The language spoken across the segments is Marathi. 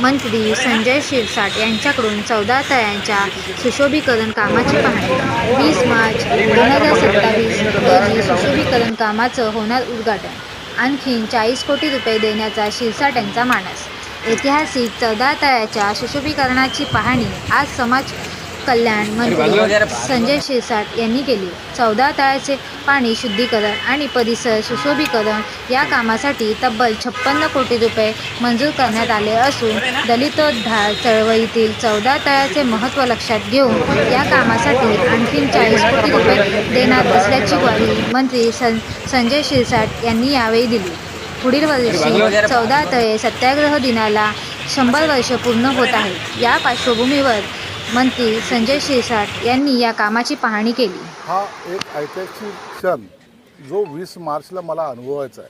मंत्री संजय शिरसाट यांच्याकडून 14 तळ्यांच्या सुशोभीकरण कामाची पाहणी. 20 मार्च 2027 रोजी सुशोभीकरण कामाचं होणार उद्घाटन. आणखी 40 कोटी रुपये देण्याचा शिरसाट यांचा मानस. ऐतिहासिक 14 तळ्याच्या सुशोभीकरणाची पाहणी आज समाज कल्याण मंत्री संजय शिरसाट यांनी केली. 14 तळ्याचे पाणी शुद्धीकरण आणि परिसर सुशोभीकरण या कामासाठी तब्बल 56 कोटी रुपये मंजूर करण्यात आले असून दलितोद्धार चळवळीतील 14 तळ्याचे महत्त्व लक्षात घेऊन या कामासाठी आणखी 40 कोटी रुपये देणार असल्याची ग्वाही मंत्री संजय शिरसाट यांनी यावेळी दिली. पुढील वर्षी 14 तळे सत्याग्रह दिनाला 100 वर्ष पूर्ण होत आहेत. या पार्श्वभूमीवर मंत्री संजय शिरसाट यांनी या कामाची पाहणी केली. हा एक ऐतिहासिक क्षण जो 20 मार्चला मला अनुभवायचा आहे.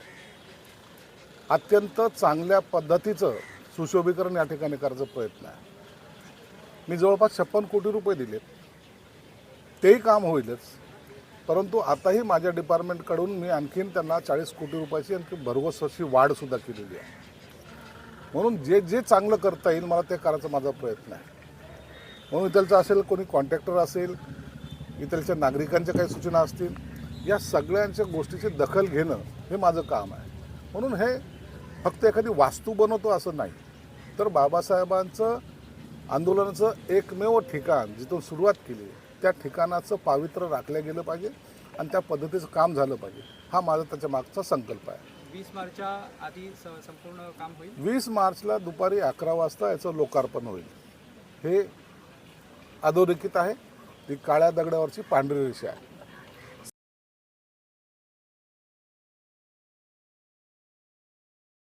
अत्यंत चांगल्या पद्धतीचं सुशोभीकरण या ठिकाणी करायचा प्रयत्न आहे. मी जवळपास 56 कोटी रुपये दिले. तेही काम होईलच, परंतु आताही माझ्या डिपार्टमेंटकडून मी आणखीन त्यांना 40 कोटी रुपयाची आणखी भरघोस अशी वाढसुद्धा केलेली आहे. म्हणून जे जे चांगलं करता येईल मला ते करायचा माझा प्रयत्न आहे. म्हणून इथलचं असेल, कोणी कॉन्ट्रॅक्टर असेल, इथलच्या नागरिकांच्या काही सूचना असतील, या सगळ्यांच्या गोष्टीची दखल घेणं हे माझं काम आहे. म्हणून हे फक्त एखादी वास्तू बनवतो असं नाही, तर बाबासाहेबांचं आंदोलनाचं एकमेव ठिकाण जिथून सुरुवात केली त्या ठिकाणाचं पावित्र्य राखलं गेलं पाहिजे आणि त्या पद्धतीचं काम झालं पाहिजे. हा माझा त्याच्या मागचा संकल्प आहे. 20 मार्चच्या आधी संपूर्ण काम होईल. 20 मार्चला दुपारी 11 वाजता याचं लोकार्पण होईल. हे अधोरेखित आहे. ती काळ्या दगडावरची पांढरी रेषा आहे.